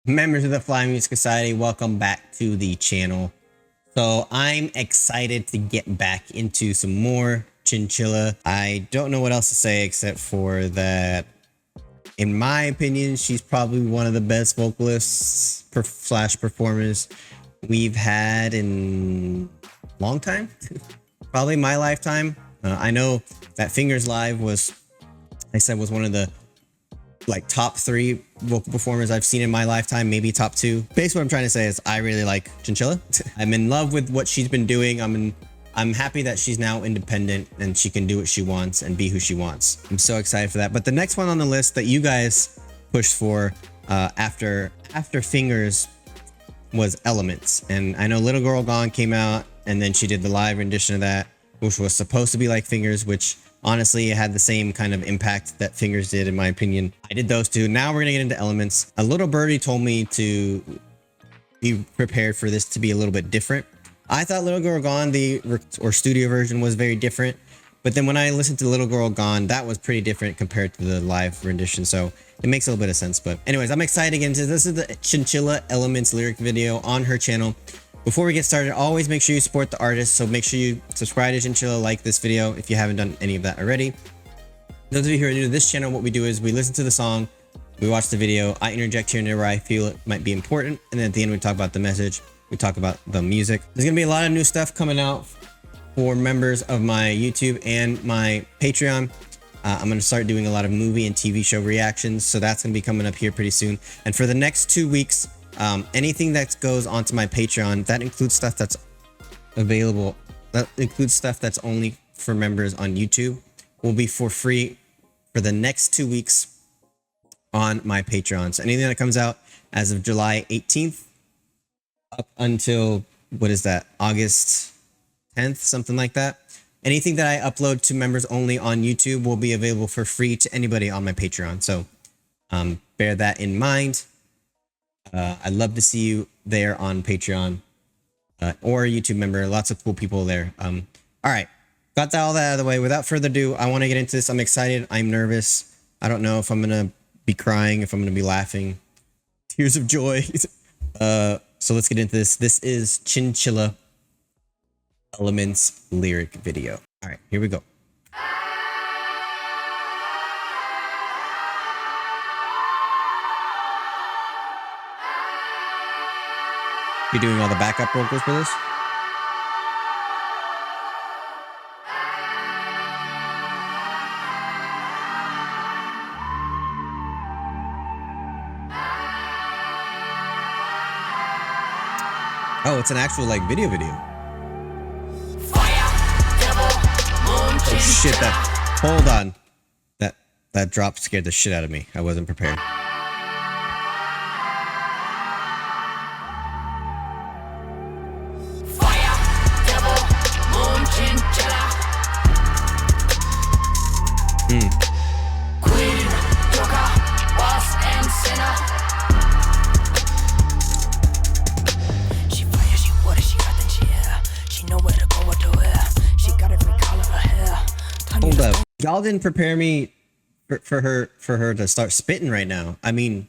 Members of the Fly Music Society, welcome back to the channel. So I'm excited to get back into some more Chinchilla. I don't know what else to say except for that, in my opinion, she's probably one of the best vocalists slash performers we've had in a long time. Probably my lifetime. I know that Fingers Live was one of the top 3 vocal performers I've seen in my lifetime, maybe top 2. Basically what I'm trying to say is I really like Chinchilla. I'm in love with what she's been doing. I'm happy that she's now independent and she can do what she wants and be who she wants. I'm so excited for that. But the next one on the list that you guys pushed for after Fingers was Elements. And I know Little Girl Gone came out and then she did the live rendition of that, which was supposed to be like Fingers, which honestly, it had the same kind of impact that Fingers did, in my opinion. I did those two. Now we're gonna get into Elements. A little birdie told me to be prepared for this to be a little bit different. I thought Little Girl Gone, the studio version, was very different. But then when I listened to Little Girl Gone, that was pretty different compared to the live rendition. So it makes a little bit of sense. But anyways, I'm excited to get into this. This is the Chinchilla Elements lyric video on her channel. Before we get started, always make sure you support the artist. So make sure you subscribe to Chinchilla, like this video if you haven't done any of that already. Those of you who are new to this channel, what we do is we listen to the song, we watch the video, I interject here and there where I feel it might be important, and then at the end we talk about the message, we talk about the music. There's gonna be a lot of new stuff coming out for members of my YouTube and my Patreon. I'm gonna start doing a lot of movie and TV show reactions, so that's gonna be coming up here pretty soon. And for the next 2 weeks, anything that goes onto my Patreon, that includes stuff that's available, that includes stuff that's only for members on YouTube, will be for free for the next 2 weeks on my Patreon. So anything that comes out as of July 18th up until, what is that, August 10th, something like that. Anything that I upload to members only on YouTube will be available for free to anybody on my Patreon. So bear that in mind. I'd love to see you there on Patreon or a YouTube member. Lots of cool people there. All right, got all that out of the way. Without further ado, I want to get into this. I'm excited. I'm nervous. I don't know if I'm going to be crying, if I'm going to be laughing. Tears of joy. So let's get into this. This is Chinchilla Elements lyric video. All right, here we go. You doing all the backup vocals for this? Oh, it's an actual video. Oh shit, hold on. That drop scared the shit out of me. I wasn't prepared. Hold up. Y'all didn't prepare me for her to start spitting right now. I mean,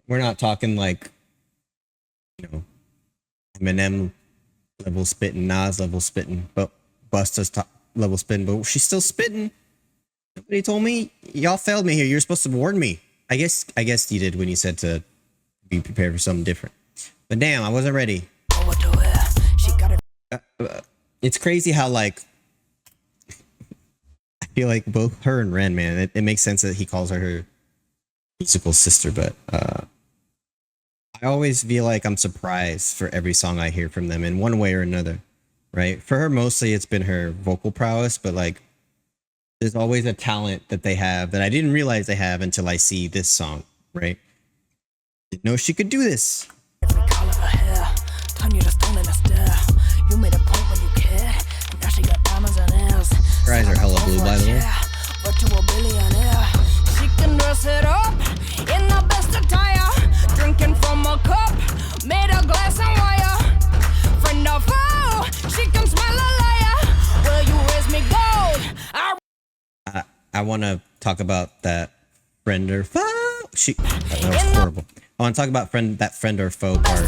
we're not talking Eminem level spitting, Nas level spitting, but Busta's top level spitting, but she's still spitting. Nobody told me. Y'all failed me here. You're supposed to warn me. I guess you did when you said to be prepared for something different. But damn, I wasn't ready. It's crazy how I feel like both her and Ren, man, it makes sense that he calls her musical sister, but I always feel like I'm surprised for every song I hear from them in one way or another, right? For her, mostly it's been her vocal prowess, but there's always a talent that they have that I didn't realize they have until I see this song, right? Didn't know she could do this. Every color of her hair, turn you to stone in a stare. You made a point when you cared, and now she got diamonds and nails. Her eyes are hella blue, by the way. Virtual billionaire. She can dress it up in the best attire, drinking from a cup made of glass and wire. Friend or foe, she can smell a liar. Will you raise me gold? I want to talk about that friend or foe. that was horrible. I want to talk about that friend or foe part.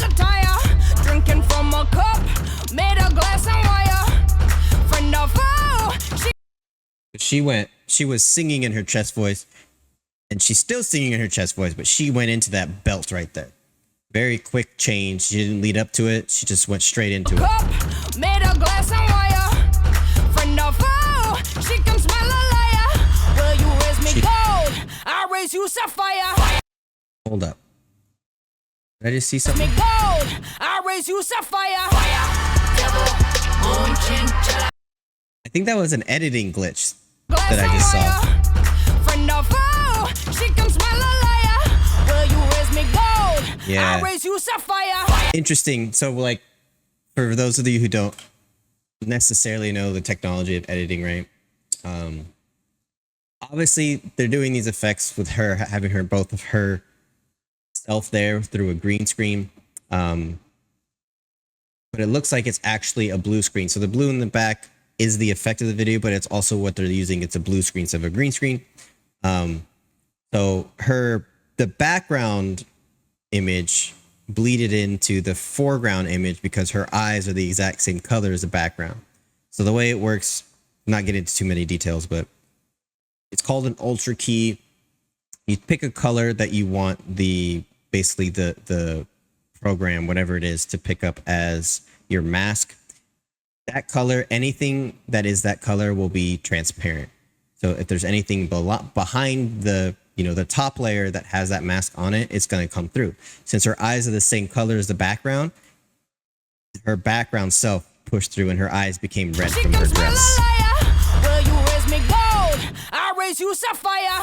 Drinking from a cup, made a glass and wire. Friend or foe. She was singing in her chest voice, and she's still singing in her chest voice, but she went into that belt right there. Very quick change. She didn't lead up to it. She just went straight into it. Made a glass and wire. Friend or foe. She can smell a liar. Will you raise me gold? I'll raise you sapphire. Hold up. Did I just see something? Me gold. I'll raise you sapphire. Fire. Devil. Moon. Chinchilla. I think that was an editing glitch that I just saw. Friend or foe. She can smell a liar. Will you raise me gold? Yeah. I'll raise you sapphire. Interesting. So, like, for those of you who don't necessarily know the technology of editing, right? Obviously, they're doing these effects with her, having her, both of her self there through a green screen. But it looks like it's actually a blue screen. So the blue in the back is the effect of the video, but it's also what they're using. It's a blue screen instead of a green screen. So the background image bleeded into the foreground image because her eyes are the exact same color as the background. So the way it works, not get into too many details, but it's called an ultra key. You pick a color that you want basically the program, whatever it is, to pick up as your mask. That color, anything that is that color will be transparent. So if there's anything behind the top layer that has that mask on it, it's going to come through. Since her eyes are the same color as the background, her background self pushed through and her eyes became red from her dress. Will you raise me gold? I'll raise you sapphire.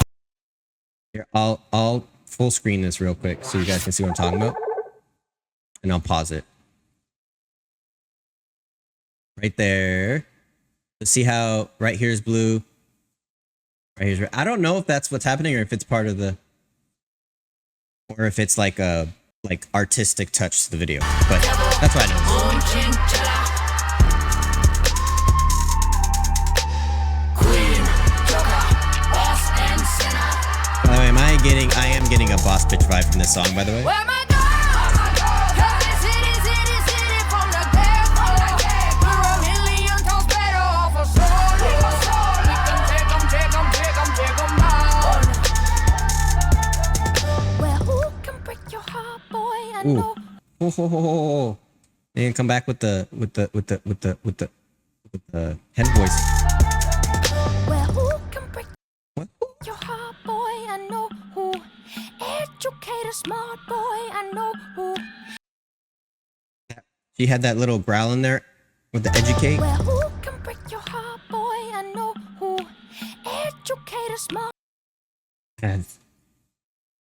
Here, I'll full screen this real quick so you guys can see what I'm talking about. And I'll pause it. Right there. So see how right here is blue. Right here's red. I don't know if that's what's happening or if it's part of or if it's like a artistic touch to the video. But that's what I know. By the way, I am getting a boss bitch vibe from this song, by the way. Ooh. Oh. And come back with the head voice. Well, who can break What? your heart, boy? I know who. Educated, smart boy. I know who. She had that little growl in there with the educate. Well, who can break your heart, boy? I know who. Educated, smart. And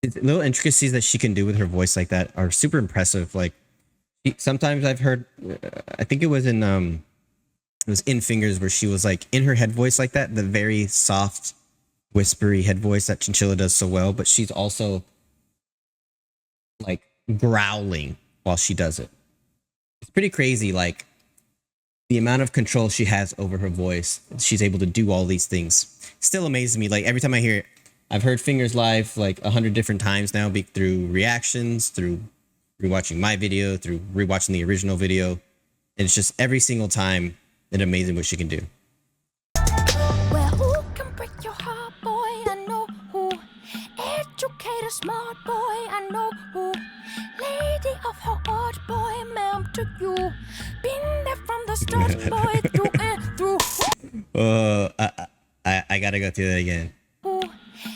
the little intricacies that she can do with her voice like that are super impressive. Like sometimes I've heard, I think it was in Fingers where she was like in her head voice like that, the very soft, whispery head voice that Chinchilla does so well, but she's also like growling while she does it. It's pretty crazy, like the amount of control she has over her voice. She's able to do all these things. Still amazes me. Like every time I hear it, I've heard Fingers live like 100 different times now, through reactions, through rewatching my video, through rewatching the original video. And it's just every single time it's amazing what she can do. Well, who can break your heart, boy? I know who. Educated, smart boy. I know who. Lady of her heart, boy, ma'am, to you. Been there from the start, boy, through and through. I gotta go through that again. Who.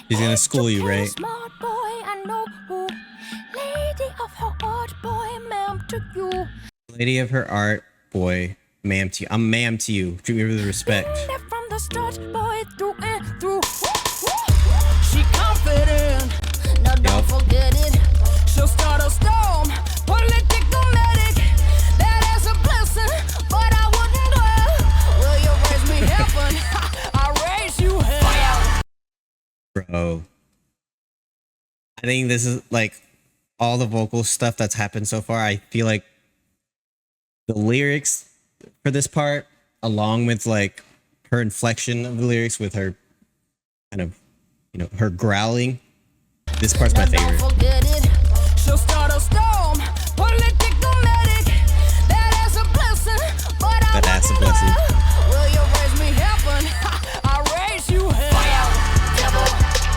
She's gonna school you, right? Smart boy, I know who. Lady of her art, boy, ma'am, to you. Lady of her art, boy, ma'am to you. I'm ma'am to you. Treat me with respect. Been there from the start, boy, through and through. She confident, now don't forget it. She'll start a storm, political medic. That is a blessing, but I wouldn't dwell. Will you raise me heaven? I raise you hell. Bro. I think this is like all the vocal stuff that's happened so far. I feel like the lyrics for this part, along with like her inflection of the lyrics with her kind of, her growling, This part's my favorite. Don't forget it. She'll start a storm. Political medic. That ass a blessing, but I That ass a wouldn't blessing. lie. Will you raise me heaven? I raise you hell. Fire, devil,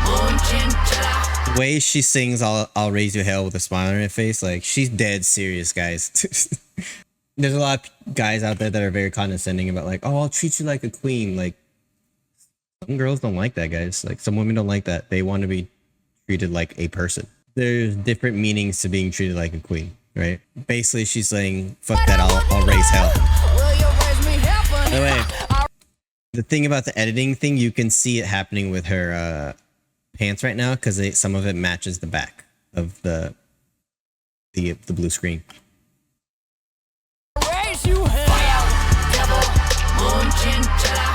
moon, chinchilla. The way she sings I'll raise you hell with a smile on her face, like she's dead serious, guys. There's a lot of guys out there that are very condescending about like, oh, I'll treat you like a queen. Like some girls don't like that, guys. Like some women don't like that. They want to be treated like a person. There's different meanings to being treated like a queen, right? Basically, she's saying, fuck that, I'll raise hell. Will you raise me heaven? By the way, the thing about the editing thing, you can see it happening with her pants right now because some of it matches the back of the blue screen. Raise you hell. Fire, devil, moon, chinchilla.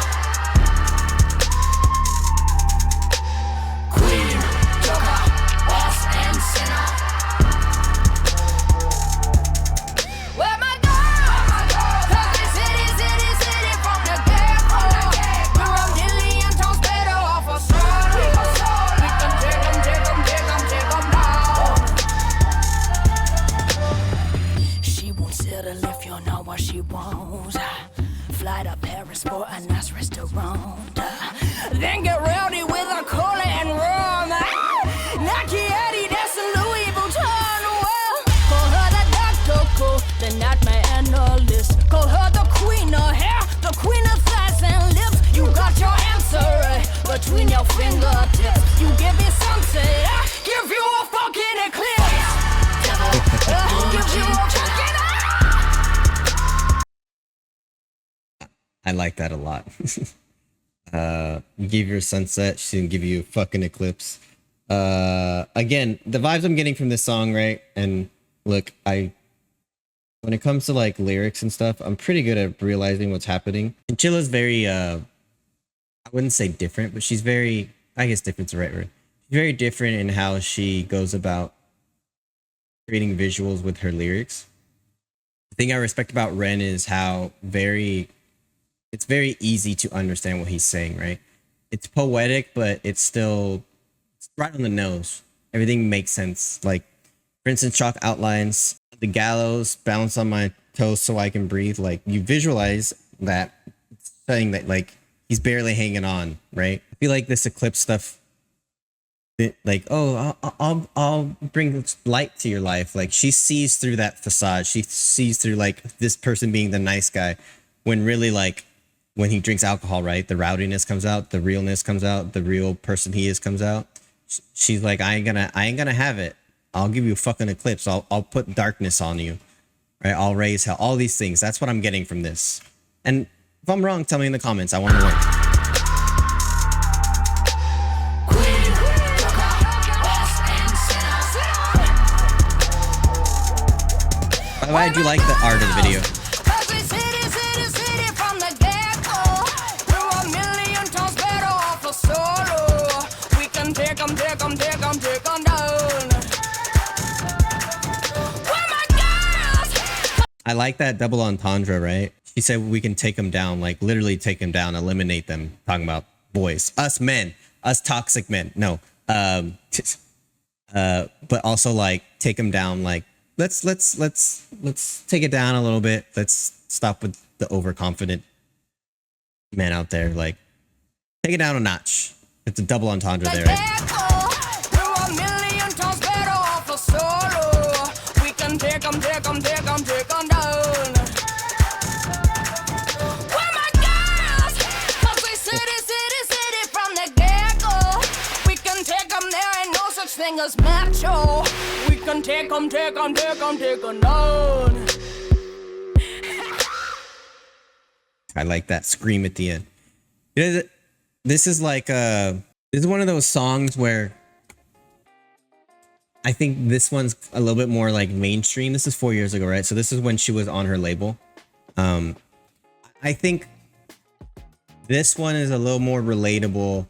Queen, joker, boss, and sinner. Where my girls? 'Cause they city from the get-go. We're a million times better off a solo. We can take 'em down. She won't settle if you know what she wants. Fly to Paris for a nice restaurant. Then get rowdy with a cola and rum. Nike Eddie, that's a Louis Vuitton. Well, call her the doctor, the nightmare analyst. Call her the queen of hair, the queen of thighs and lips. You got your answer right between your fingertips. You give me sunset, I give you a fucking eclipse. Give you a fucking I like that a lot. Give you a sunset, she's gonna give you a fucking eclipse. Again, the vibes I'm getting from this song, right? And look, when it comes to like lyrics and stuff, I'm pretty good at realizing what's happening. And Chilla's very I wouldn't say different, but she's very, I guess different's the right word. She's very different in how she goes about creating visuals with her lyrics. The thing I respect about Ren is how it's very easy to understand what he's saying, right? It's poetic, but it's right on the nose. Everything makes sense. Like, for instance, chalk outlines, the gallows, balance on my toes so I can breathe. Like, you visualize that, saying that, like, he's barely hanging on, right? I feel like this eclipse stuff, like, oh, I'll bring light to your life. Like, she sees through that facade. She sees through, like, this person being the nice guy, when really, like, when he drinks alcohol, right, the rowdiness comes out, the realness comes out, the real person he is comes out. She's like, I ain't gonna have it. I'll give you a fucking eclipse. I'll put darkness on you, right? I'll raise hell. All these things. That's what I'm getting from this. And if I'm wrong, tell me in the comments. I want to learn. By the way, I do like the art of the video. I like that double entendre, right? She said we can take them down, like literally take them down, eliminate them. Talking about boys, us men, us toxic men. No, but also like take them down. Like let's take it down a little bit. Let's stop with the overconfident men out there. Like take it down a notch. It's a double entendre there. Right? Take them down. Where my girls? 'Cause we city from the get-go. We can take them, there ain't no such thing as macho. We can take them down. I like that scream at the end. This is like this is one of those songs where I think this one's a little bit more like mainstream. This is 4 years ago, right? So this is when she was on her label. I think this one is a little more relatable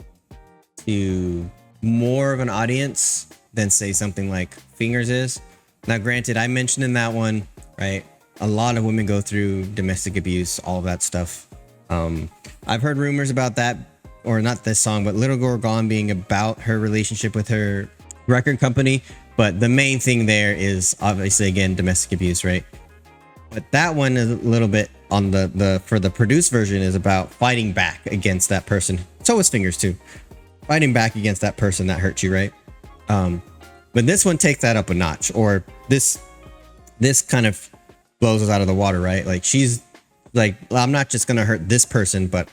to more of an audience than say something like Fingers is. Now, granted, I mentioned in that one, right? A lot of women go through domestic abuse, all of that stuff. I've heard rumors about that, or not this song, but Little Girl Gone being about her relationship with her record company. But the main thing there is obviously, again, domestic abuse, right? But that one is a little bit on the for the produced version is about fighting back against that person. So is Fingers too. Fighting back against that person that hurt you, right? But this one takes that up a notch, or this kind of blows us out of the water, right? Like she's like, I'm not just gonna hurt this person, but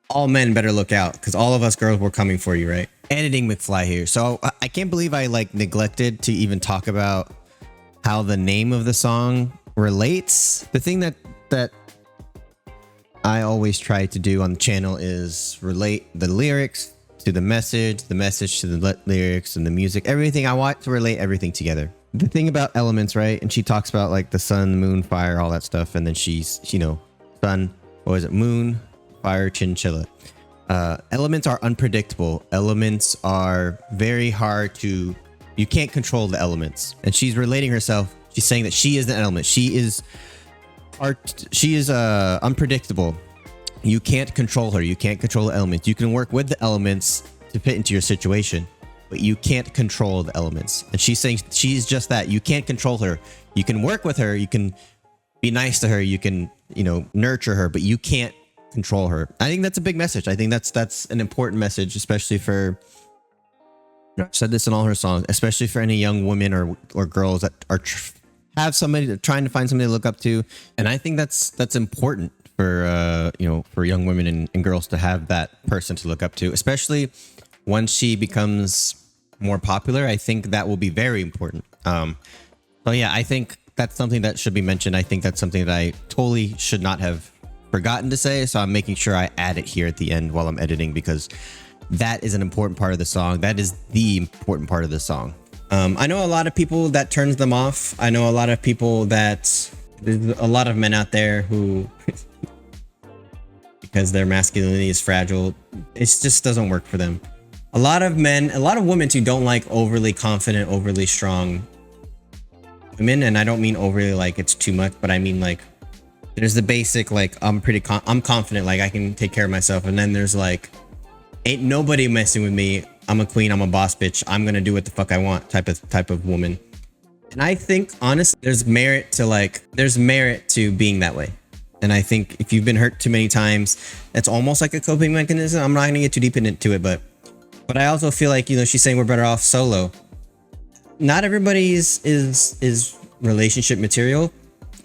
all men better look out, because all of us girls were coming for you, right? Editing McFly here. So I can't believe I like neglected to even talk about how the name of the song relates. The thing that I always try to do on the channel is relate the lyrics to the message to the lyrics and the music, everything. I want to relate everything together. The thing about elements, right? And she talks about like the sun, the moon, fire, all that stuff. And then she's, you know, sun, what is it? Moon, fire, chinchilla. Elements are unpredictable. Elements are very hard to, you can't control the elements. And she's relating herself. She's saying that she is the element. She is unpredictable. You can't control her. You can't control the elements. You can work with the elements to fit into your situation, but you can't control the elements. And she's saying she's just that. You can't control her. You can work with her. You can be nice to her. You can, you know, nurture her, but you can't control her. I think that's a big message. I think that's an important message, especially for, I've said this in all her songs, especially for any young women or girls that are have somebody trying to find somebody to look up to. And I think that's important for you know, for young women and girls to have that person to look up to, especially once she becomes more popular. I think that will be very important. So yeah, I think that's something that should be mentioned. I think that's something that I totally should not have forgotten to say, so I'm making sure I add it here at the end while I'm editing, because that is an important part of the song. That is the important part of the song. I know a lot of people that turns them off. I know a lot of people that, there's a lot of men out there who because their masculinity is fragile, it just doesn't work for them. A lot of men, a lot of women too, don't like overly confident, overly strong women. And I don't mean overly like it's too much, but I mean like there's the basic, like I'm confident, like I can take care of myself. And then there's like, ain't nobody messing with me. I'm a queen. I'm a boss bitch. I'm going to do what the fuck I want type of woman. And I think honestly, there's merit to being that way. And I think if you've been hurt too many times, that's almost like a coping mechanism. I'm not going to get too deep into it, but I also feel like, you know, she's saying we're better off solo. Not everybody is relationship material.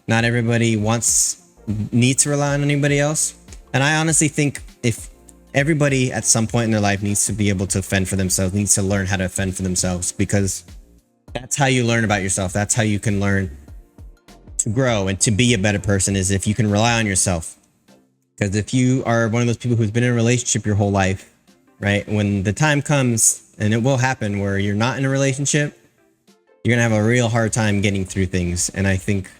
Not everybody needs to rely on anybody else. And I honestly think if everybody at some point in their life needs to be able to fend for themselves, needs to learn how to fend for themselves, because that's how you learn about yourself. That's how you can learn to grow and to be a better person, is if you can rely on yourself. Because if you are one of those people who's been in a relationship your whole life, right? When the time comes, and it will happen, where you're not in a relationship, you're going to have a real hard time getting through things. And I think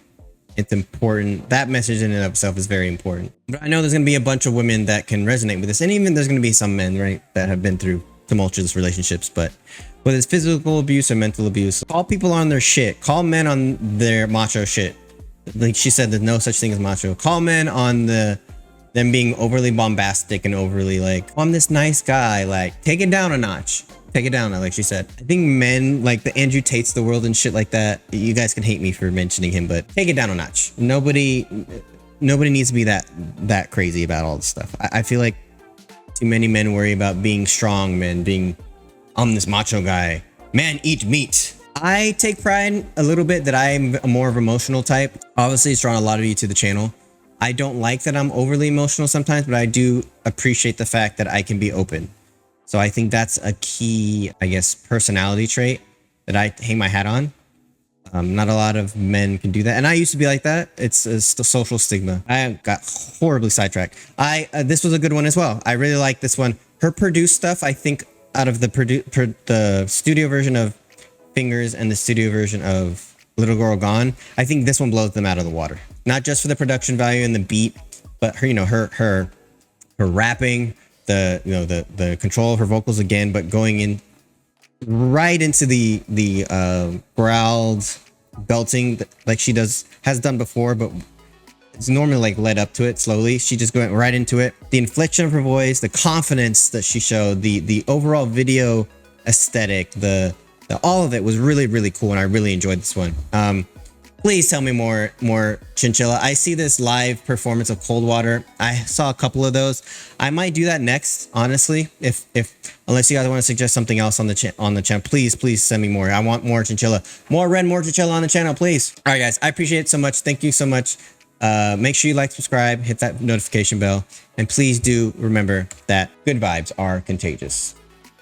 it's important. That message in and of itself is very important. But I know there's going to be a bunch of women that can resonate with this. And even there's going to be some men, right, that have been through tumultuous relationships. But whether it's physical abuse or mental abuse, call people on their shit. Call men on their macho shit. Like she said, there's no such thing as macho. Call men on them being overly bombastic and overly like, oh, I'm this nice guy. Like, take it down a notch. Take it down, like she said. I think men, like the Andrew Tates of the world and shit like that, you guys can hate me for mentioning him, but take it down a notch. Nobody needs to be that crazy about all this stuff. I feel like too many men worry about being strong, men I'm this macho guy. Man, eat meat. I take pride a little bit that I'm a more of an emotional type. Obviously, it's drawn a lot of you to the channel. I don't like that I'm overly emotional sometimes, but I do appreciate the fact that I can be open. So I think that's a key, I guess, personality trait that I hang my hat on. Not a lot of men can do that. And I used to be like that. It's a social stigma. I got horribly sidetracked. This was a good one as well. I really like this one. Her produced stuff, I think out of the studio version of Fingers and the studio version of Little Girl Gone, I think this one blows them out of the water. Not just for the production value and the beat, but her, you know, her rapping, the control of her vocals again, but going in right into the growled belting like she has done before, but it's normally like led up to it slowly. She just went right into it. The inflection of her voice, the confidence that she showed, the overall video aesthetic, the all of it was really, really cool, and I really enjoyed this one. Please tell me more Chinchilla. I see this live performance of Cold Water. I saw a couple of those. I might do that next, honestly. If unless you guys want to suggest something else on the channel, please send me more. I want more Chinchilla, more Chinchilla on the channel, please. All right, guys, I appreciate it so much. Thank you so much. Make sure you like, subscribe, hit that notification bell, and please do remember that good vibes are contagious.